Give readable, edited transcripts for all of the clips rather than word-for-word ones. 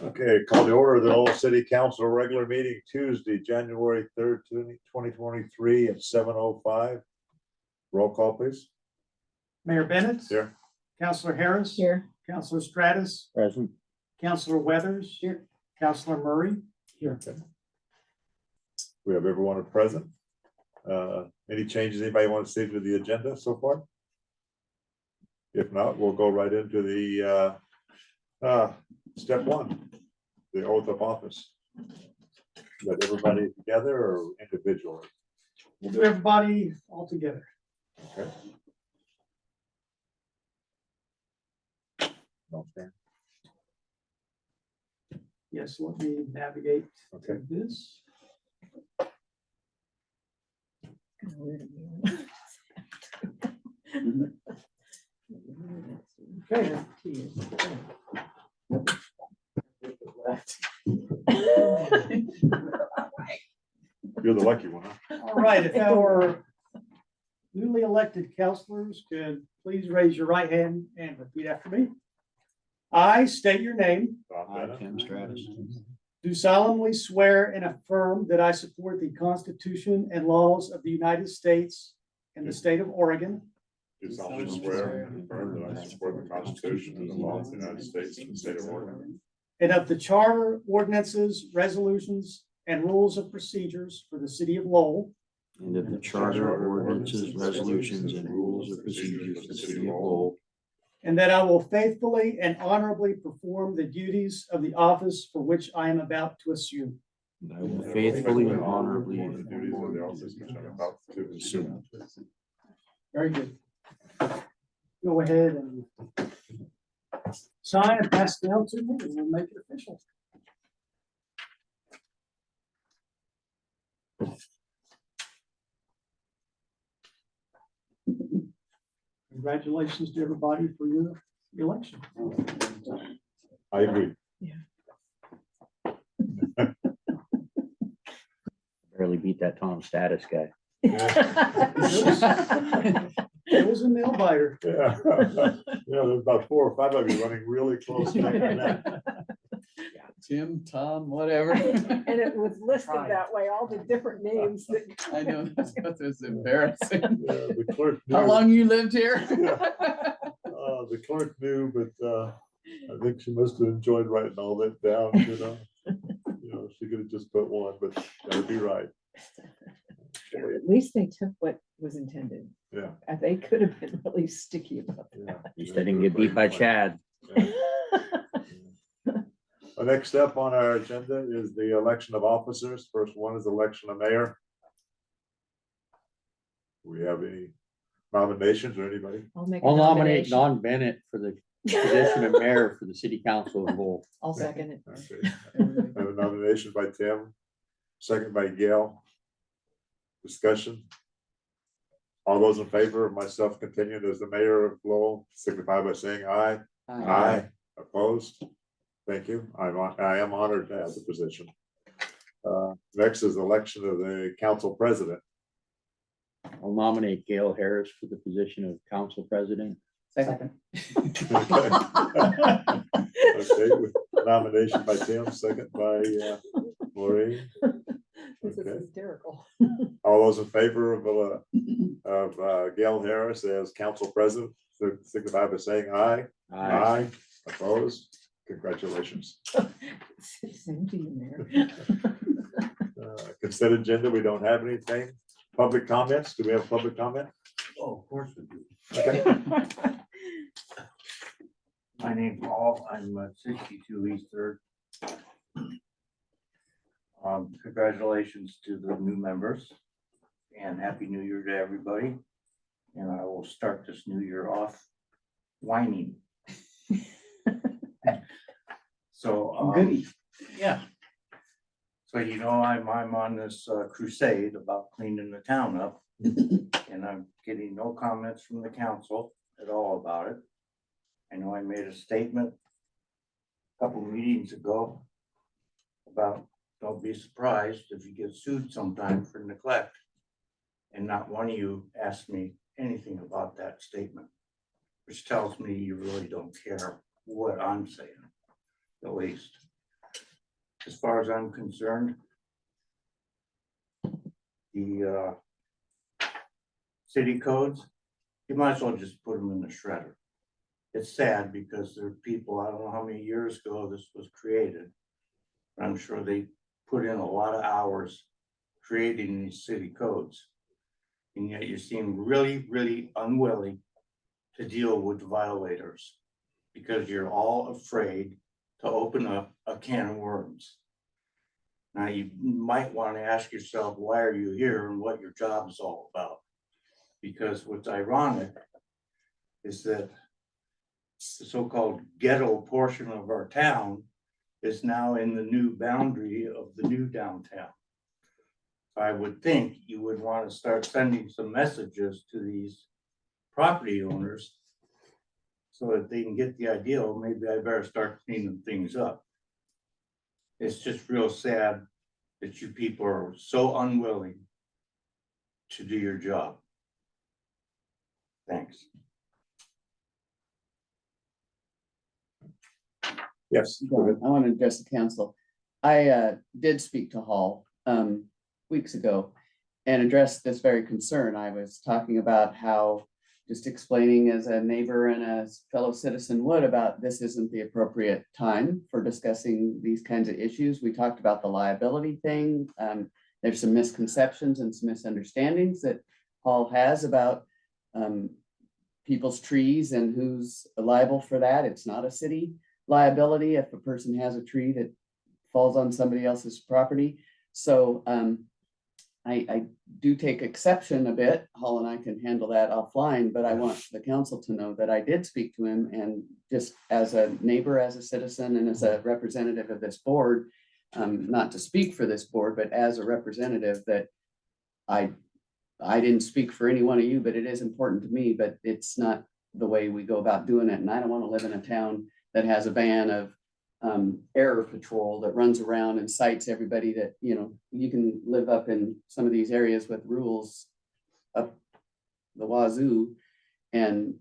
Okay, call the order of the Lowell City Council regular meeting Tuesday, January 3rd, 2023 at 7:05. Roll call, please. Mayor Bennett. Here. Councilor Harris. Here. Councilor Stratus. Present. Councilor Weathers. Here. Councilor Murray. Here. We have everyone present. Any changes anybody want to see to the agenda so far? If not, we'll go right into the step one, the oath of office. Let everybody together or individually? We'll do everybody all together. Okay. Okay. Yes, let me navigate Okay. this. Okay. You're the lucky one, huh? All right, if our newly elected councilors could please raise your right hand and repeat after me. I state your name, I, Tim Stratus. do solemnly swear and affirm that I support the Constitution and laws of the United States and the state of Oregon, Do solemnly swear and affirm that I support the Constitution and the laws of the United States and the state of Oregon. and of the charter, ordinances, resolutions, and rules of procedures for the city of Lowell, And of the charter, ordinances, resolutions, and rules of procedures for the city of Lowell. and that I will faithfully and honorably perform the duties of the office for which I am about to assume. And I will faithfully and honorably perform the duties of the office which I'm about to assume. Very good. Go ahead and sign and pass down to me, and we'll make it official. Congratulations to everybody for your election. I agree. barely beat that Tom Status guy. It was a nail biter. Yeah, there's about 4 or 5 of you running really close neck to neck. Tim, Tom, whatever. And it was listed that way, all the different names that. I know, that's what was embarrassing. Yeah, the clerk knew. How long you lived here? The clerk knew, but I think she must have enjoyed writing all that down, you know. She could have just put one, but that'd be right. Okay, At least they took what was intended. yeah. They could have been really sticky about Yeah. He didn't get beat by Chad. Yeah. The next step on our agenda is the election of officers. First one is election of mayor. Do we have any nominations or anybody? I'll make a I'll nominate nomination. Don Bennett for the position of mayor for the city council of Lowell. I'll second it. Okay. I have a nomination by Tim, second by Gail. Discussion. All those in favor of myself continuing as the mayor of Lowell, signify by saying aye. Aye. Opposed? Thank you. I am honored to have the position. Next is election of the council president. I'll nominate Gail Harris for the position of council president. Second. Okay, with nomination by Tim, second by Maureen. This is Okay. hysterical. All those in favor of Gail Harris as council president, signify by saying aye. Aye. Opposed? Congratulations. Same to you, Mayor. Consent agenda, we don't have anything. Public comments, do we have public comment? Oh, of course we do. Okay. My name's Paul. I'm 62 East Third. Congratulations to the new members and Happy New Year to everybody. And I will start this new year off whining. So, yeah. So, I'm on this crusade about cleaning the town up. And I'm getting no comments from the council at all about it. I know I made a statement a couple meetings ago about don't be surprised if you get sued sometime for neglect. And not one of you asked me anything about that statement, which tells me you really don't care what I'm saying, at least. as far as I'm concerned, the city codes, you might as well just put them in the shredder. It's sad because there are people, I don't know how many years ago this was created. I'm sure they put in a lot of hours creating these city codes. And yet you seem really, really unwilling to deal with violators because you're all afraid to open up a can of worms. Now you might want to ask yourself, why are you here and what your job is all about? Because what's ironic is that the so-called ghetto portion of our town is now in the new boundary of the new downtown. I would think you would want to start sending some messages to these property owners so that they can get the idea, well, maybe I better start cleaning things up. It's just real sad that you people are so unwilling to do your job. Thanks. Yes. go ahead. I want to address the council. I did speak to Hall weeks ago and addressed this very concern. I was talking about how, just explaining as a neighbor and a fellow citizen would, about this isn't the appropriate time for discussing these kinds of issues. We talked about the liability thing. There's some misconceptions and some misunderstandings that Hall has about people's trees and who's liable for that. It's not a city liability if a person has a tree that falls on somebody else's property. So I do take exception a bit. Hall and I can handle that offline, but I want the council to know that I did speak to him, and just as a neighbor, as a citizen, and as a representative of this board, not to speak for this board, but as a representative, that I didn't speak for any one of you, but it is important to me, but it's not the way we go about doing it. And I don't want to live in a town that has a van of error patrol that runs around and cites everybody that, you know, you can live up in some of these areas with rules up the wazoo. And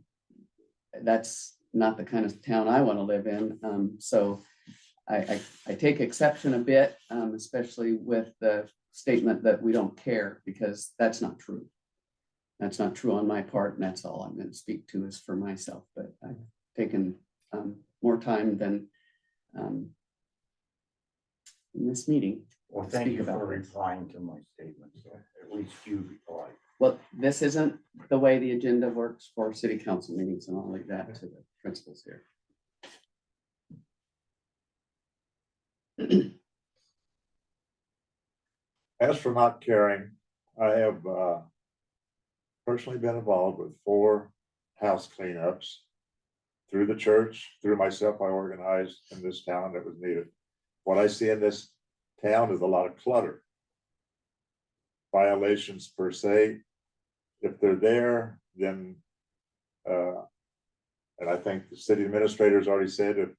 that's not the kind of town I want to live in. So I take exception a bit, especially with the statement that we don't care, because that's not true. That's not true on my part, and that's all I'm going to speak to is for myself. But I've taken more time than in this meeting. Well, to thank speak you for about this. replying to my statements. At least you replied. Well, this isn't the way the agenda works for city council meetings, and I'll leave that to the principals here. As for not caring, I have personally been involved with 4 house cleanups through the church, through myself. I organized in this town that was needed. What I see in this town is a lot of clutter. Violations per se, if they're there, then and I think the city administrator's already said, if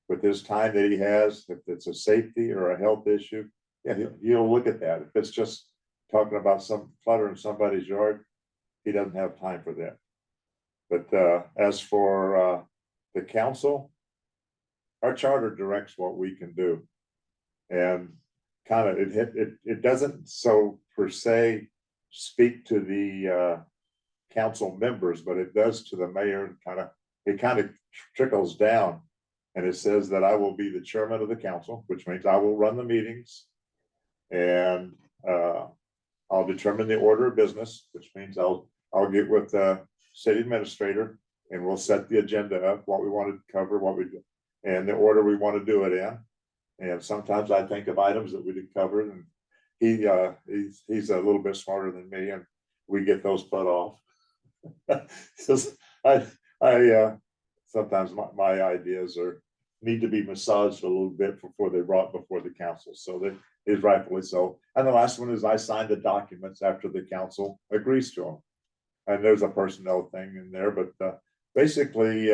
with this time that he has, if it's a safety or a health issue, yeah, he'll look at that. If it's just talking about some clutter in somebody's yard, he doesn't have time for that. But as for the council, our charter directs what we can do. And kind of it doesn't so per se speak to the council members, but it does to the mayor, and it kind of trickles down. And it says that I will be the chairman of the council, which means I will run the meetings, and I'll determine the order of business, which means I'll get with the city administrator and we'll set the agenda up, what we want to cover, what we do, and the order we want to do it in. And sometimes I think of items that we did cover, and he's a little bit smarter than me, and we get those put off. I sometimes my ideas need to be massaged a little bit before they're brought before the council. So that is rightfully so. And the last one is I signed the documents after the council agrees to them. And there's a personnel thing in there, but basically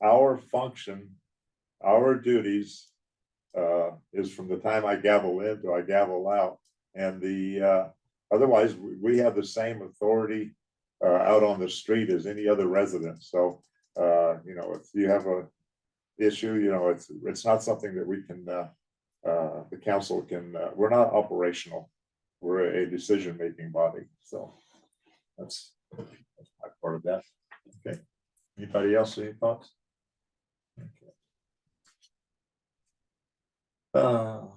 our function, our duties is from the time I gavel in to I gavel out. And the otherwise we have the same authority out on the street as any other resident. So you know, if you have a issue, you know, it's not something that we can the council can, we're not operational. We're a decision-making body, so that's my part of that. Okay. Anybody else, any thoughts? Okay.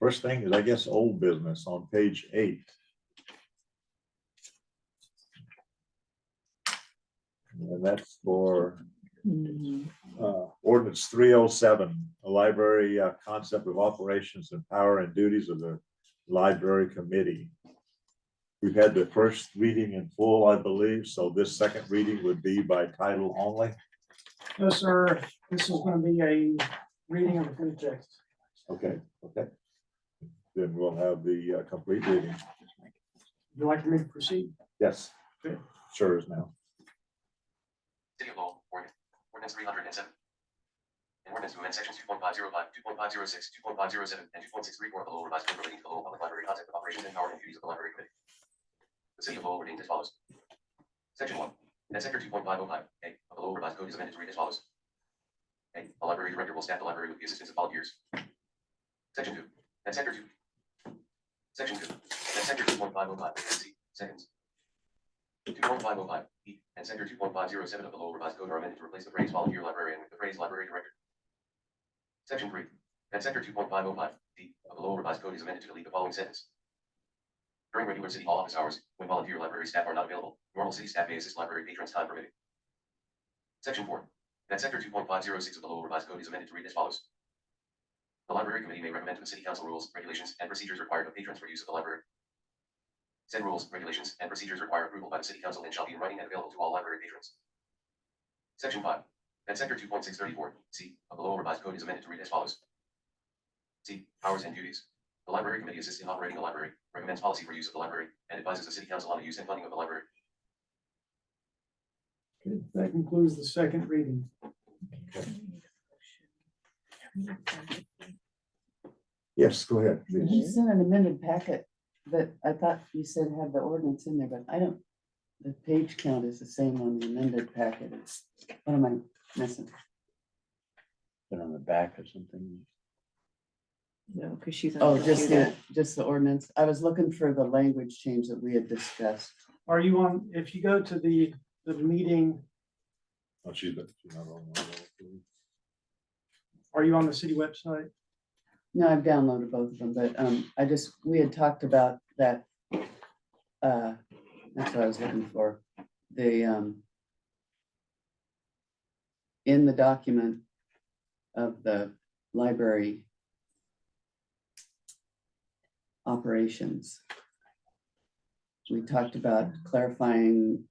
First thing is, I guess, old business on page 8. And that's for ordinance 307, a library concept of operations and power and duties of the library committee. We've had the first reading in full, I believe, so this second reading would be by title only. No, sir, this is gonna be a reading of the full text. Okay, okay. Then we'll have the complete reading. Would you like me to proceed? Yes, Okay. sure is now. City of Lowell, Oregon, ordinance 307. An ordinance to amend sections 2.505, 2.506, 2.507, and 2.634 of the Lowell revised code relating to the Lowell Public Library concept of operations and power and duties of the library committee. The city of Lowell ordained as follows. Section 1. That sector 2.505, A, of the Lowell revised code is amended to read as follows. A, the library director will staff the library with the assistance of volunteers. Section 2. That sector 2. Section 2. That sector 2.505, C, seconds. 2.505, E, and sector 2.507 of the Lowell revised code are amended to replace the phrase volunteer librarian with the phrase library director. Section 3. That sector 2.505, D, of the Lowell revised code is amended to delete the following sentence. During regular city hall office hours, when volunteer library staff are not available, normal city staff may assist library patrons time permitting. Section 4. That sector 2.506 of the Lowell revised code is amended to read as follows. The library committee may recommend to the city council rules, regulations, and procedures required of patrons for use of the library. Said rules, regulations, and procedures require approval by the city council and shall be in writing and available to all library patrons. Section 5. That sector 2.634, C, of the Lowell revised code is amended to read as follows. C, powers and duties. The library committee assists in operating the library, recommends policy for use of the library, and advises the city council on the use and funding of the library. Okay, that concludes the second reading. Yes, go ahead, You please. sent an amended packet that I thought you said had the ordinance in there, but I don't, the page count is the same on the amended packet. It's, what am I missing? Put on the back or something. No, because she's. Oh, just the ordinance. I was looking for the language change that we had discussed. Are you on, if you go to the meeting, Oh, she's not on one. are you on the city website? No, I've downloaded both of them, but we had talked about that. That's what I was looking for. The in the document of the library operations, we talked about clarifying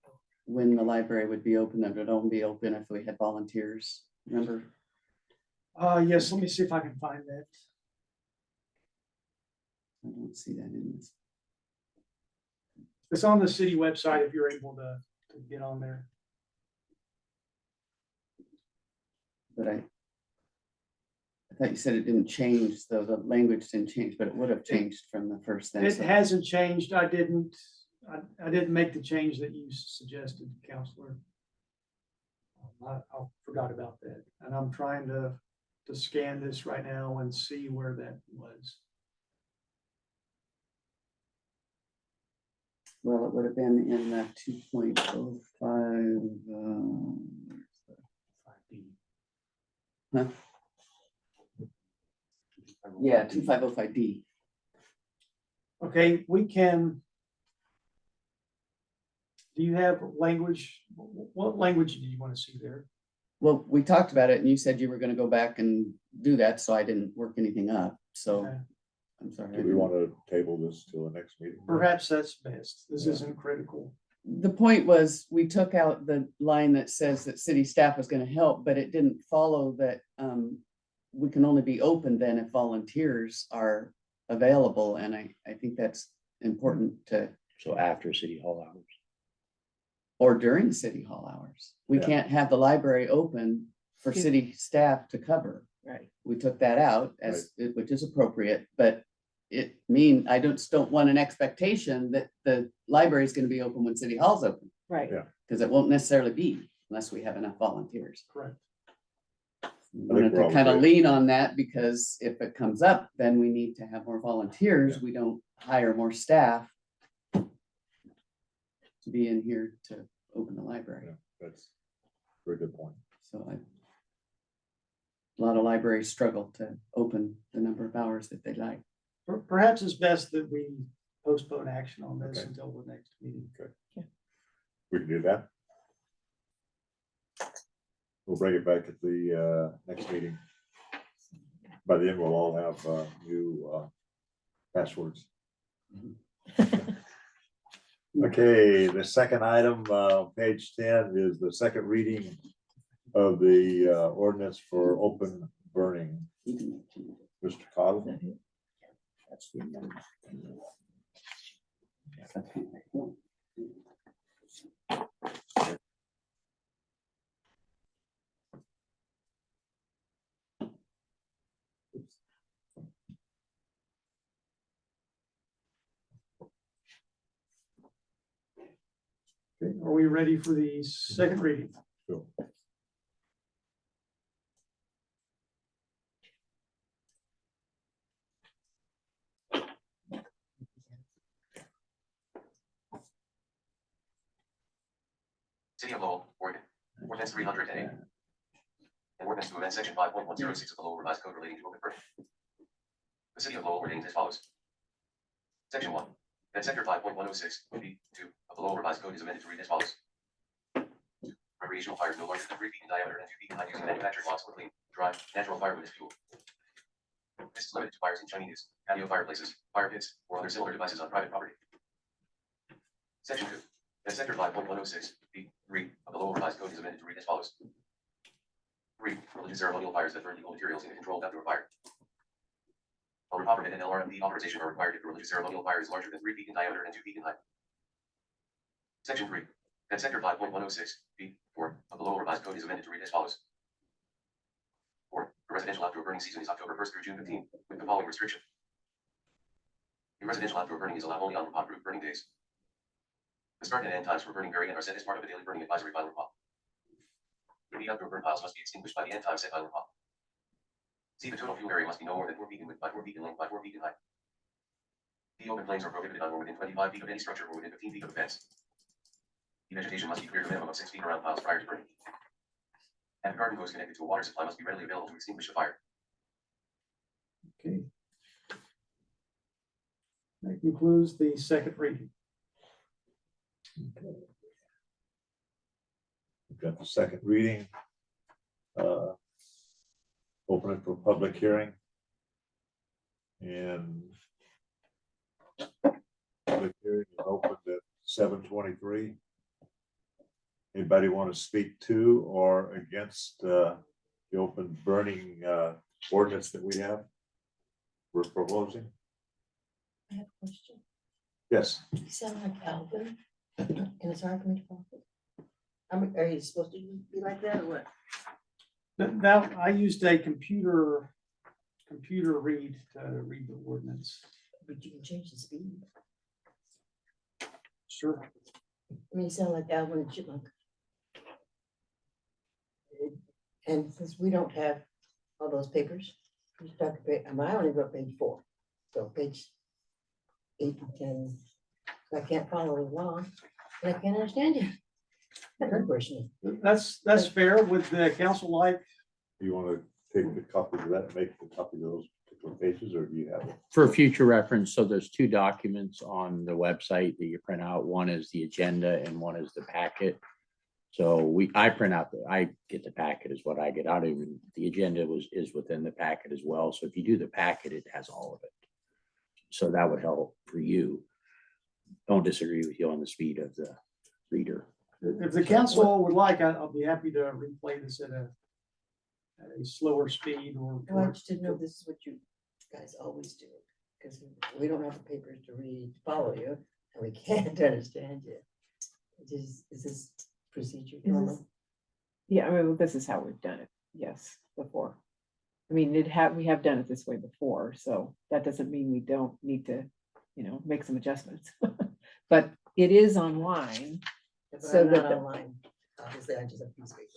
when the library would be open, that it would only be open if we had volunteers. Remember? Yes, let me see if I can find that. I don't see that in this. It's on the city website if you're able to get on there. But I thought you said it didn't change, though the language didn't change, but it would have changed from the first thing. It so- hasn't changed. I didn't make the change that you suggested, Counselor. I forgot about that, and I'm trying to scan this right now and see where that was. Well, it would have been in the 2.05. Huh? Yeah, 2505D. Okay, we can. Do you have language? What language do you want to see there? Well, we talked about it and you said you were gonna go back and do that, so I didn't work anything up, so Okay. I'm sorry. Do we want to table this till the next meeting? Perhaps that's best. This isn't critical. The point was, we took out the line that says that city staff was gonna help, but it didn't follow that we can only be open then if volunteers are available, and I think that's important to, So after city hall hours. or during city hall hours. We Yeah. can't have the library open for Yeah. city staff to cover. Right. We took that out which is appropriate, but I just don't want an expectation that the library is gonna be open when city hall's open, Right. Yeah. because it won't necessarily be unless we have enough volunteers. Correct. wanted we're to all kind of good. lean on that because if it comes up, then we need to have more volunteers. Yeah. We don't hire more staff to be in here to open the library. Yeah, that's a very good point. So a lot of libraries struggle to open the number of hours that they'd like. Perhaps it's best that we postpone action on this Okay. until the next meeting. We can do that. We'll bring it back at the next meeting. By then, we'll all have new passwords. Okay, the second item, page 10, is the second reading of the ordinance for open burning. Mr. Cottle? That's the amendment. Okay, are we ready for the second reading? Sure. City of Lowell, Oregon. Ordinance 308. An ordinance to amend section 5.106 of the Lowell Revised Code relating to open burning. The City of Lowell ordains as follows. Section 1. That sector 5.106 (b)(2) of the Lowell Revised Code is amended to read as follows. Recreational fires no larger than 3 feet in diameter and 2 feet in height using manufactured logs or clean, dry, natural firewood as fuel. This is limited to fires in chimneys, patio fireplaces, fire pits, or other similar devices on private property. Section 2. That sector 5.106 (b)(3) of the Lowell Revised Code is amended to read as follows. 3. Religious ceremonial fires that burn legal materials in a controlled outdoor fire. Owner operated and LRMD authorization are required if the religious ceremonial fire is larger than 3 feet in diameter and 2 feet in height. Section 3. That sector 5.106 (b)(4) of the Lowell Revised Code is amended to read as follows. 4. The residential outdoor burning season is October 1st through June 15th, with the following restriction. The residential outdoor burning is allowed only on report-proof burning days. The start and end times for burning vary and are set as part of a daily burning advisory by law. The outdoor burn piles must be extinguished by the end time set by law. C. The total fuel area must be no more than 4 feet in width by 4 feet in length by 4 feet in height. The open flames are prohibited on or within 25 feet of any structure or within 15 feet of a fence. The vegetation must be cleared a minimum of 6 feet around piles prior to burning. And a garden hose connected to a water supply must be readily available to extinguish the fire. Okay. That concludes the second reading. We've got the second reading. Open it for public hearing. And public hearing is opened at 7:23. Anybody want to speak to or against the open burning ordinance that we have? We're proposing? I have a question. Yes. You sound like Alvin, and it's hard for me to follow. Are you supposed to be like that or what? Now, I used a computer read to read the ordinance. But you can change the speed. Sure. I mean, you sound like Alvin and Chipmunk. And since we don't have all those papers, we start to pay, I only wrote page 4. So page 8 and 10. So I can't follow along, and I can't understand you. Unfortunately. That's fair. Would the council like? Do you want to take the copy of that, make the copy of those particular pages, or do you have it? For future reference, so there's 2 documents on the website that you print out. One is the agenda and one is the packet. So I print out, I get the packet is what I get out. Even the agenda is within the packet as well. So if you do the packet, it has all of it. So that would help for you. Don't disagree with you on the speed of the reader. If the council would like, I'll be happy to replay this at a slower speed or. Well, I just didn't know this is what you guys always do, because we don't have the papers to read, follow you, and we can't understand you. Is this procedure normal? Yeah, I mean, this is how we've done it, yes, before. I mean, we have done it this way before, so that doesn't mean we don't need to, make some adjustments. But it is online. But So I'm not that online. Obviously, I just have a piece of paper.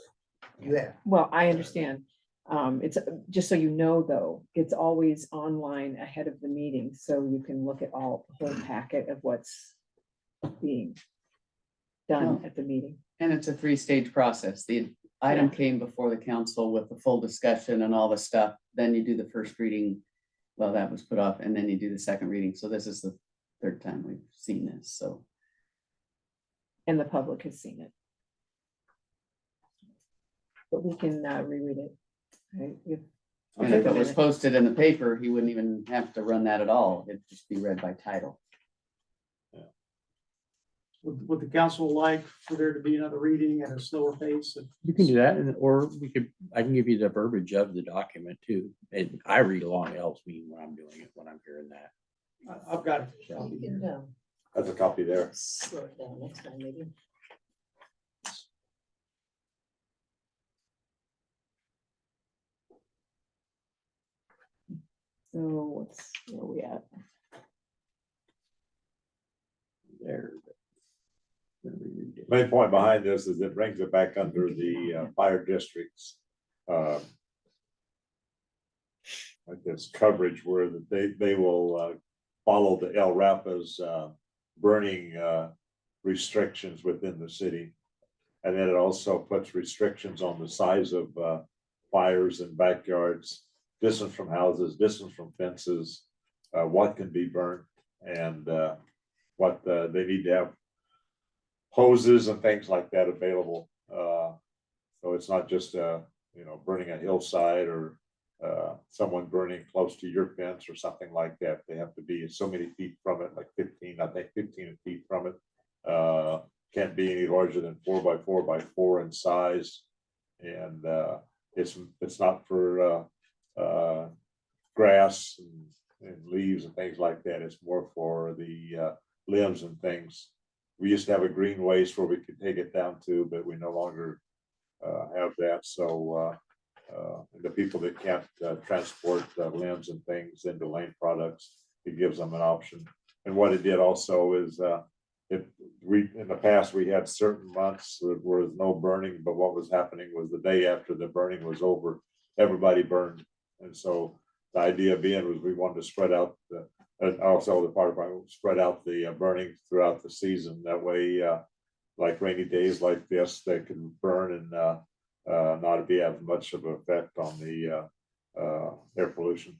You have. Well, I understand. It's, just so you know, though, it's always online ahead of the meeting, so you can look at all, the whole packet of what's being done at the meeting. And it's a three-stage process. The item came before the council with the full discussion and all the stuff. Then you do the first reading. Well, that was put off, and then you do the second reading. So this is the third time we've seen this, so. And the public has seen it. But we can reread it. Right? And if it was posted in the paper, he wouldn't even have to run that at all. It'd just be read by title. Would the council like for there to be another reading at a slower pace? You can do that, or I can give you the verbiage of the document too. And I read along else mean when I'm doing it, when I'm hearing that. I've got it. You can, That's a copy there. slow it down next time, maybe. So where are we at? There. Main point behind this is it brings it back under the fire districts. Like this coverage where they will follow the El Rapa's burning restrictions within the city. And then it also puts restrictions on the size of fires in backyards, distance from houses, distance from fences, what can be burned, and what they need to have hoses and things like that available. So it's not just burning a hillside or someone burning close to your fence or something like that. They have to be so many feet from it, like 15, I think 15 feet from it. Can't be any larger than 4 by 4 by 4 in size. And it's not for grass and leaves and things like that. It's more for the limbs and things. We used to have a green waste where we could take it down to, but we no longer have that. So the people that can't transport limbs and things into lane products, it gives them an option. And what it did also is in the past we had certain months where there was no burning, but what was happening was the day after the burning was over, everybody burned. And so the idea being was we wanted to spread out and also the fire department spread out the burning throughout the season. That way, like rainy days like this, they can burn and not be have much of an effect on the air pollution.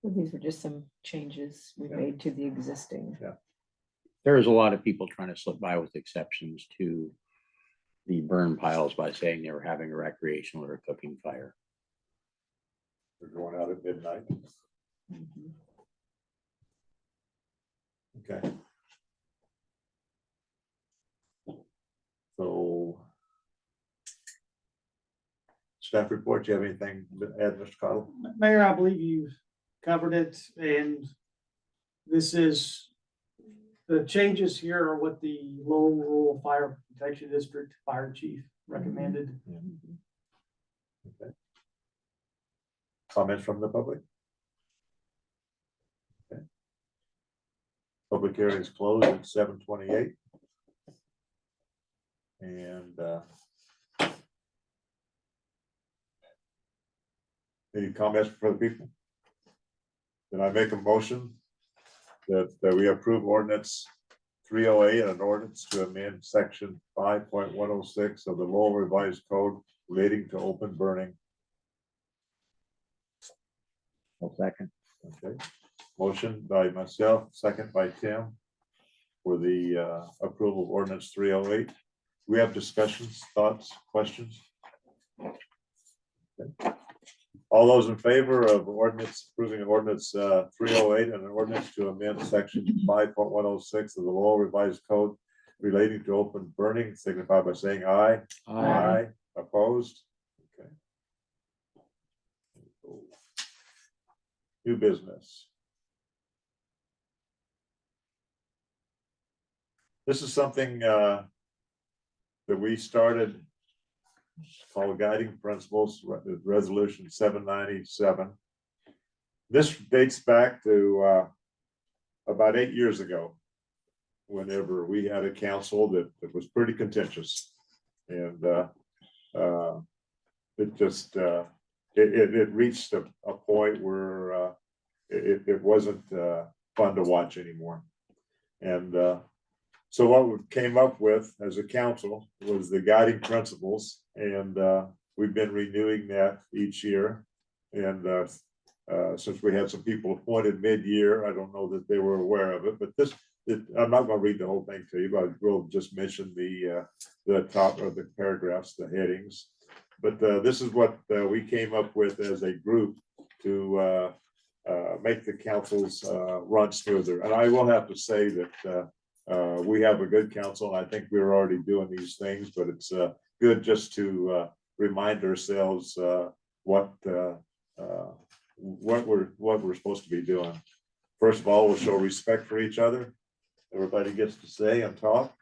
These were just some changes we made to the existing. There is a lot of people trying to slip by with exceptions to the burn piles by saying they were having a recreational or a cooking fire. They're going out at midnight. Mhm. Okay. So staff report, do you have anything to add, Mr. Cottle? Mayor, I believe you've covered it, and this is, the changes here are what the Lowell Rural Fire Protection District Fire Chief recommended. Okay. Comments from the public? Okay. Public hearing is closed at 7:28. And any comments for the people? Then I make a motion that we approve ordinance 308 and an ordinance to amend section 5.106 of the Lowell Revised Code relating to open burning. Well, second. Okay, motion by myself, second by Tim for the approval of ordinance 308. We have discussions, thoughts, questions? Okay. All those in favor of approving ordinance 308 and an ordinance to amend section 5.106 of the Lowell Revised Code relating to open burning, signify by saying aye. Aye. Opposed? Okay. New business. This is something that we started called guiding principles, resolution 797. This dates back to about 8 years ago, whenever we had a council that was pretty contentious. And It just, it reached a point where it wasn't fun to watch anymore. And so what we came up with as a council was the guiding principles, and we've been renewing that each year. And since we had some people appointed mid-year, I don't know that they were aware of it, but I'm not going to read the whole thing to you, but we'll just mention the top of the paragraphs, the headings. But this is what we came up with as a group to make the councils run smoother. And I will have to say that we have a good council. And I think we're already doing these things, but it's good just to remind ourselves what we're supposed to be doing. First of all, we'll show respect for each other. Everybody gets to say and talk.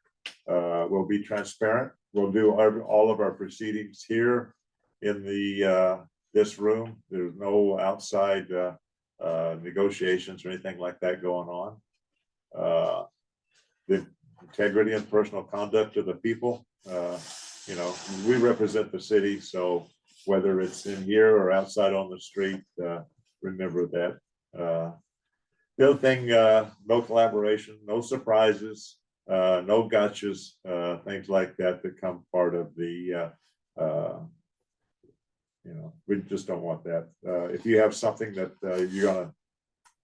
We'll be transparent. We'll do all of our proceedings here in this room. There's no outside negotiations or anything like that going on. The integrity and personal conduct of the people. You know, we represent the city, so whether it's in here or outside on the street, remember that. The other thing, no collaboration, no surprises, no gotchas, things like that come part of the, you know, we just don't want that. If you have something that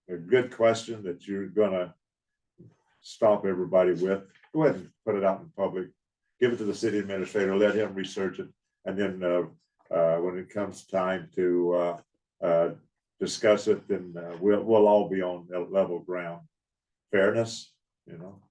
a good question that you're gonna stop everybody with, go ahead and put it out in public, give it to the city administrator, let him research it, and then when it comes time to discuss it, then we'll all be on level ground. Fairness, you know,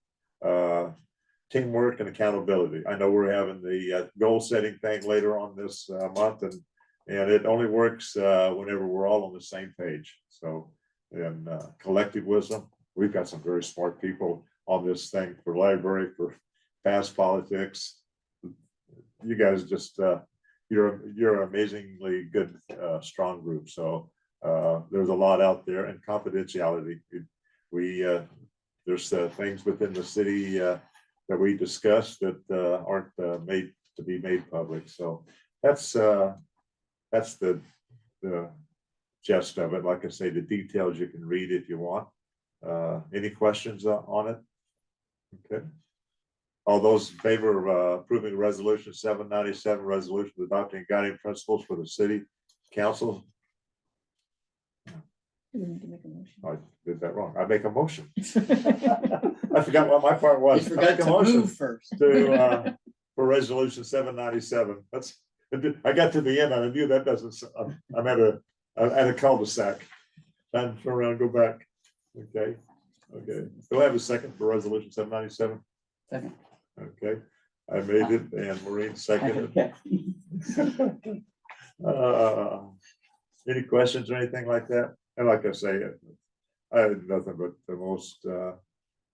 teamwork and accountability. I know we're having the goal setting thing later on this month, and it only works whenever we're all on the same page. So, and collective wisdom. We've got some very smart people on this thing for library, for past politics. You guys just you're an amazingly good, strong group. So there's a lot out there, and confidentiality. There's things within the city that we discuss that aren't made to be made public. So that's the gist of it. Like I say, the details you can read if you want. Any questions on it? Okay. All those in favor of approving resolution 797, resolution adopting guiding principles for the city council? We need to make a motion. I did that wrong. I make a motion. I forgot what my part was. You forgot to move first. To for resolution 797. I got to the end and I knew that doesn't. I'm at a cul-de-sac. Time to turn around and go back. Okay. Do I have a second for resolution 797? Second. Okay, I made it and Maureen seconded. Any questions or anything like that? And like I say, I had nothing but the most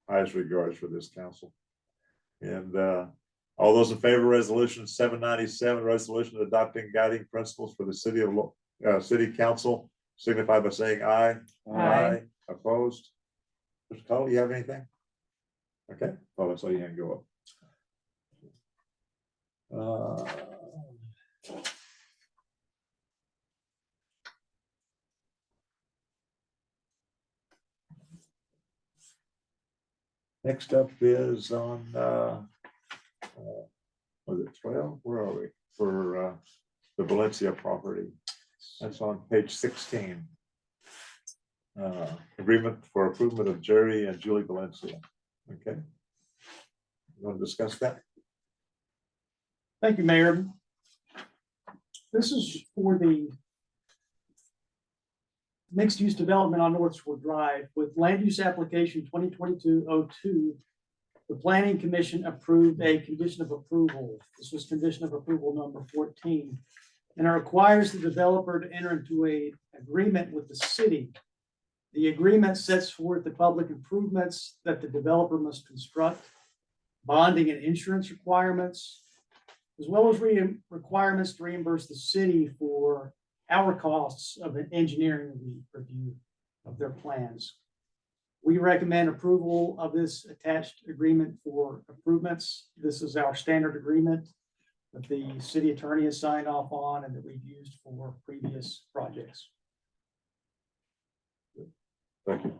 highest regards for this council. And all those in favor of resolution 797, resolution adopting guiding principles for the city council, signify by saying aye. Aye. Opposed? Mr. Cole, you have anything? Okay, I saw your hand go up. Next up is on was it 12? Where are we? For the Valencia property. That's on page 16. Agreement for approval of Jerry and Julie Valencia. Okay. You want to discuss that? Thank you, Mayor. This is for the mixed-use development on North Shore Drive with land use application 2022-02. The Planning Commission approved a condition of approval. This was condition of approval number 14. And it requires the developer to enter into an agreement with the city. The agreement sets forth the public improvements that the developer must construct, bonding and insurance requirements, as well as requirements to reimburse the city for our costs of an engineering review of their plans. We recommend approval of this attached agreement for improvements. This is our standard agreement. that the city attorney has signed off on and that we've used for previous projects. Thank you.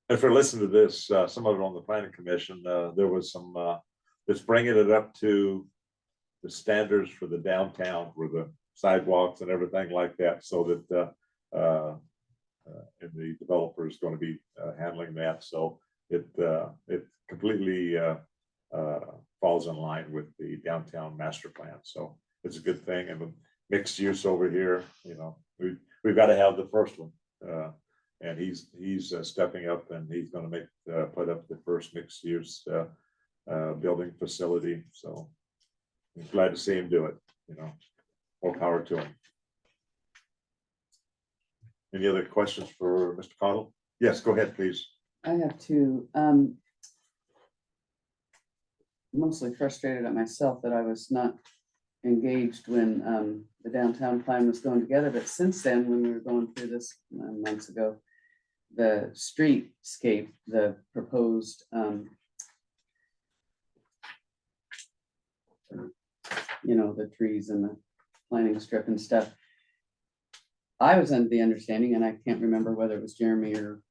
If you're listening to this, some of it on the planning commission, there was some, it's bringing it up to the standards for the downtown, where the sidewalks and everything like that, so that, and the developer is going to be handling that. So it completely falls in line with the downtown master plan. So it's a good thing. And the mixed use over here, you know, we've got to have the first one. And he's stepping up, and he's going to put up the first mixed use building facility. So I'm glad to see him do it. You know, more power to him. Any other questions for Mr. Cottle? Yes, go ahead, please. I have two. Mostly frustrated at myself that I was not engaged when the downtown plan was going together, but since then, when we were going through this months ago, the streetscape, the proposed you know, the trees and the planting strip and stuff. I was under the understanding, and I can't remember whether it was Jeremy or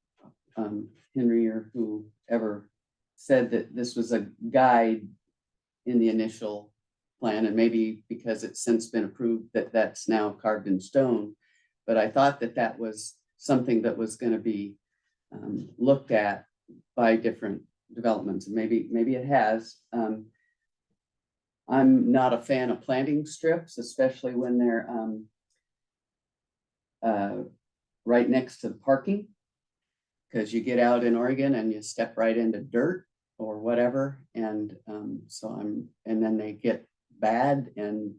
Henry or whoever said that this was a guide in the initial plan, and maybe because it's since been approved that that's now carved in stone. But I thought that that was something that was going to be looked at by different developments, and maybe it has. I'm not a fan of planting strips, especially when they're right next to the parking, because you get out in Oregon and you step right into dirt or whatever, and and then they get bad, and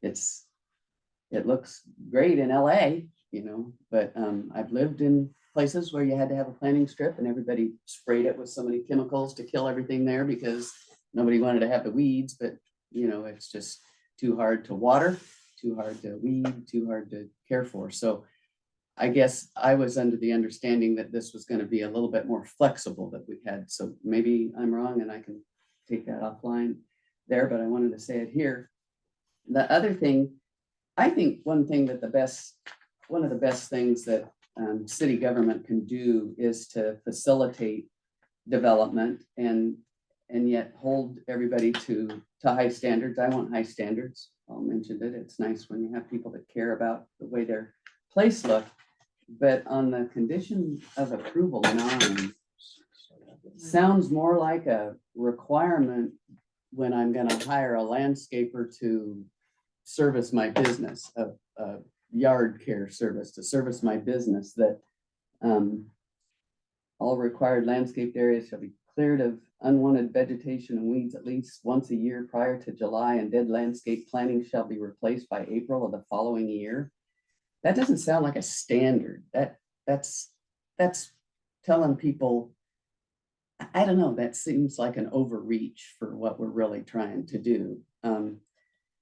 it looks great in LA, you know, but I've lived in places where you had to have a planting strip, and everybody sprayed it with so many chemicals to kill everything there because nobody wanted to have the weeds, but you know, it's just too hard to water, too hard to weed, too hard to care for. So I guess I was under the understanding that this was going to be a little bit more flexible that we had. So maybe I'm wrong and I can take that offline there, but I wanted to say it here. The other thing, I think one of the best things that city government can do is to facilitate development and yet hold everybody to high standards. I want high standards. I'll mention it. It's nice when you have people that care about the way their place look. But on the condition of approval 9, sounds more like a requirement when I'm going to hire a landscaper to service my business, a yard care service to service my business, that all required landscaped areas shall be cleared of unwanted vegetation and weeds at least once a year prior to July, and dead landscape planting shall be replaced by April of the following year. That doesn't sound like a standard. That's telling people, I don't know, that seems like an overreach for what we're really trying to do.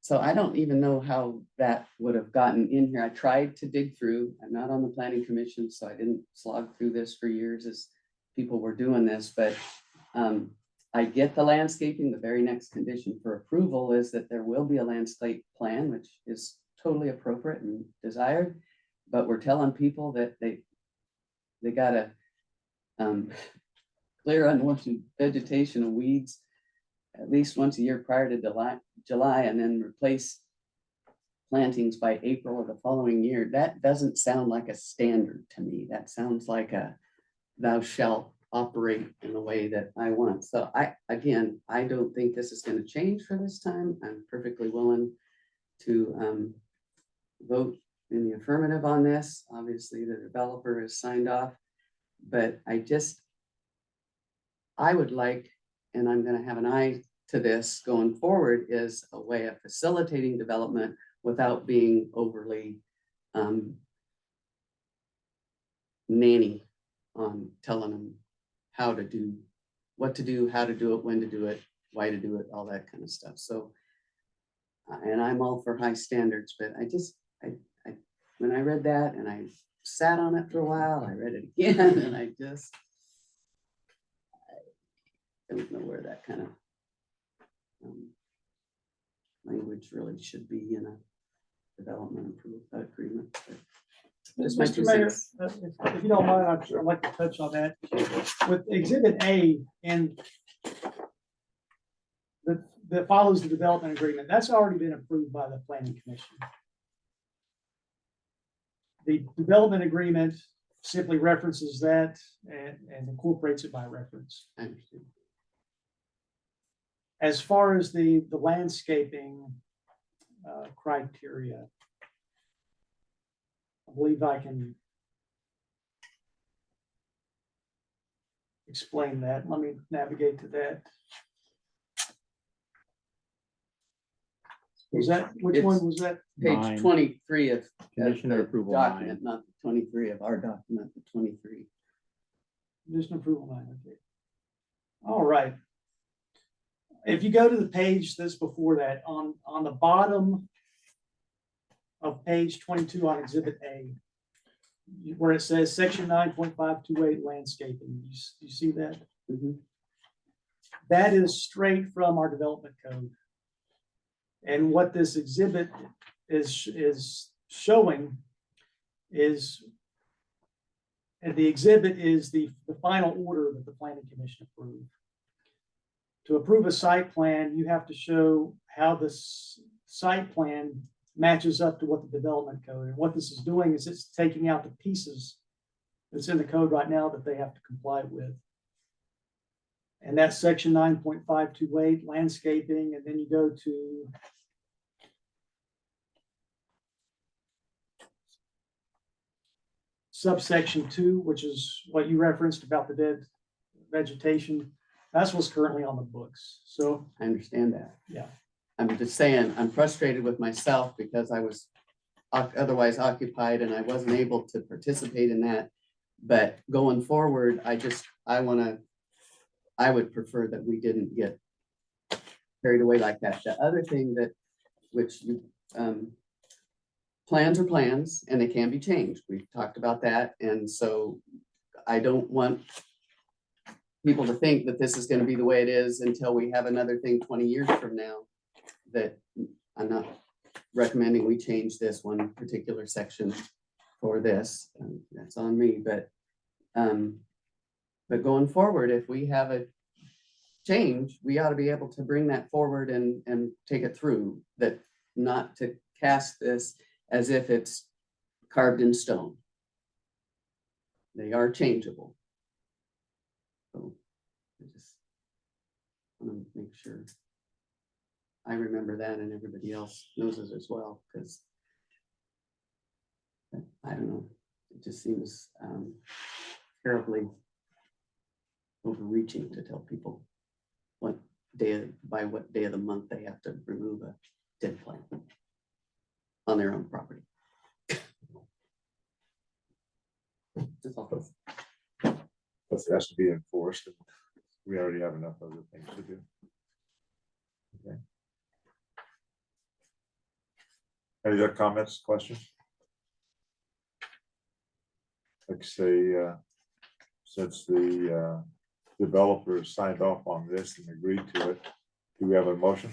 So I don't even know how that would have gotten in here. I tried to dig through. I'm not on the planning commission, so I didn't slog through this for years as people were doing this, but I get the landscaping. The very next condition for approval is that there will be a landscape plan, which is totally appropriate and desired, but we're telling people that they gotta clear unwanted vegetation and weeds at least once a year prior to July, and then replace plantings by April of the following year. That doesn't sound like a standard to me. That sounds like a thou shalt operate in the way that I want. So I don't think this is going to change for this time. I'm perfectly willing to vote in the affirmative on this. Obviously, the developer has signed off, but I would like, and I'm going to have an eye to this going forward, is a way of facilitating development without being overly nanny on telling them how to do, what to do, how to do it, when to do it, why to do it, all that kind of stuff. So, and I'm all for high standards, but I when I read that and I sat on it for a while, I read it again, and I don't know where that kind of language really should be in a development agreement. But Just my Mr. two Mayor, cents. if you don't mind, I'd like to touch on that. With Exhibit A and that follows the development agreement, that's already been approved by the planning commission. The development agreement simply references that and incorporates it by reference. I understand. As far as the landscaping criteria, I believe I can explain that. Let me navigate to that. Was that, which one was that? Page Nine. 23 of Condition of the approval document, not the 23 of our document, the 23. Condition approval 9, okay. All right. If you go to the page that's before that, on the bottom of page 22 on Exhibit A, where it says section 9.528 landscaping, you see that? Mhm. That is straight from our development code. And what this exhibit is showing is, and the exhibit is the final order that the planning commission approved. To approve a site plan, you have to show how this site plan matches up to what the development code. And what this is doing is it's taking out the pieces that's in the code right now that they have to comply with. And that's section 9.528 landscaping, and then you go to subsection 2, which is what you referenced about the dead vegetation. That's what's currently on the books. So I understand that. yeah, I'm just saying, I'm frustrated with myself because I was otherwise occupied and I wasn't able to participate in that. But going forward, I would prefer that we didn't get carried away like that. The other thing plans are plans and they can be changed. We've talked about that. And so I don't want people to think that this is going to be the way it is until we have another thing 20 years from now. That I'm not recommending we change this one particular section for this. That's on me, but going forward, if we have a change, we ought to be able to bring that forward and take it through, that not to cast this as if it's carved in stone. They are changeable. So I just want to make sure I remember that and everybody else knows it as well, because I don't know, it just seems terribly overreaching to tell people by what day of the month they have to remove a dead plant on their own property. That's all. Plus it has to be enforced, and we already have enough other things to do. Okay. Any other comments, questions? Like say, since the developer signed off on this and agreed to it, do we have a motion?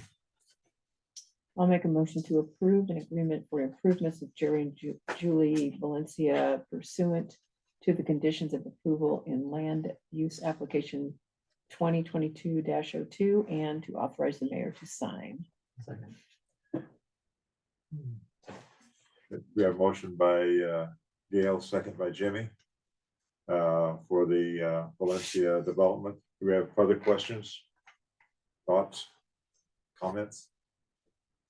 I'll make a motion to approve an agreement for improvements with Jerry and Julie Valencia pursuant to the conditions of approval in land use application 2022-02 and to authorize the mayor to sign. We have a motion by Gail, second by Jimmy, for the Valencia development. Do we have further questions, thoughts, comments?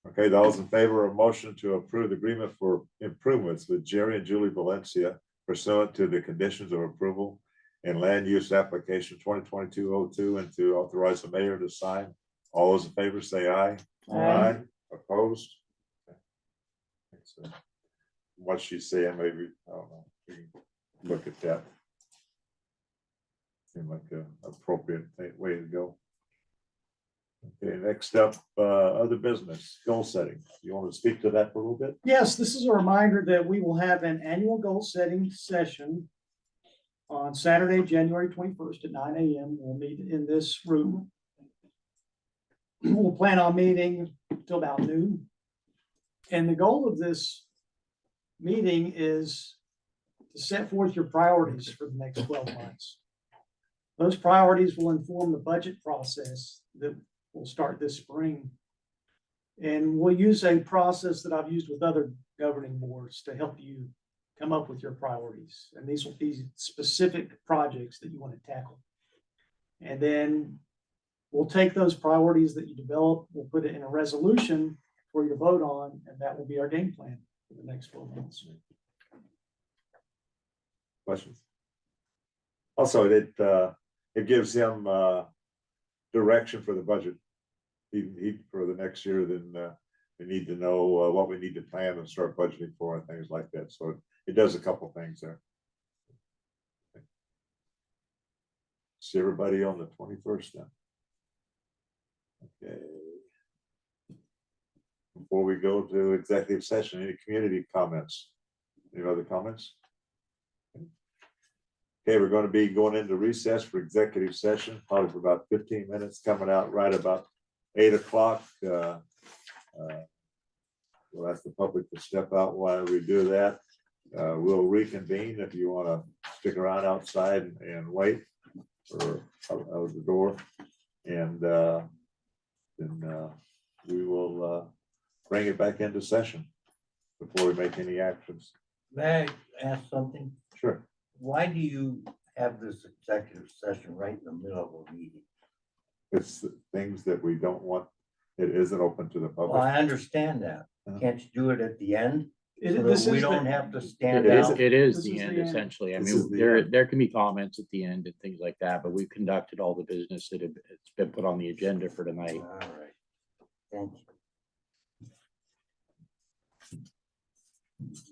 Okay, those in favor of motion to approve the agreement for improvements with Jerry and Julie Valencia pursuant to the conditions of approval in land use application 2022-02 and to authorize the mayor to sign. All those in favor say aye. Aye. Opposed? Okay. What she's saying, maybe, I don't know, we can look at that. Seemed like an appropriate way to go. Okay, next up, other business, goal setting. You want to speak to that for a little bit? yes, this is a reminder that we will have an annual goal setting session on Saturday, January 21st at 9 a.m. We'll meet in this room. we'll plan on meeting till about noon. And the goal of this meeting is to set forth your priorities for the next 12 months. Those priorities will inform the budget process that will start this spring. And we'll use a process that I've used with other governing boards to help you come up with your priorities. And these will be specific projects that you want to tackle. And then we'll take those priorities that you develop, we'll put it in a resolution for you to vote on, and that will be our game plan for the next 12 months. Questions? Also, it gives him direction for the budget. He for the next year, then we need to know what we need to plan and start budgeting for and things like that. So it does a couple things there. See everybody on the 21st then. Okay. Before we go to executive session, any community comments? Any other comments? Okay, we're going to be going into recess for executive session, probably for about 15 minutes, coming out right about 8 o'clock. We'll ask the public to step out while we do that. We'll reconvene if you want to stick around outside and wait or out of the door. And then we will bring it back into session before we make any actions. May I ask something? Sure. Why do you have this executive session right in the middle of a meeting? It's things that we don't want, it isn't open to the Well, public. I understand that. Can't you do it at the end? So This that we is don't the- have to stand It is- out. It is This the is end the end. essentially. I This is mean, the there end. can be comments at the end and things like that, but we've conducted all the business that it's been put on the agenda for tonight. All right. Thank you.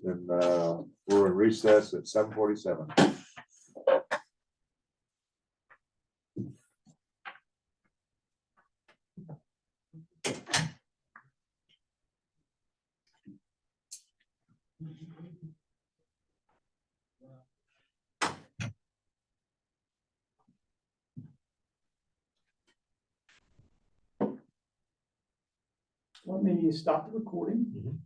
And we're in recess at 7:47. Let me stop the recording.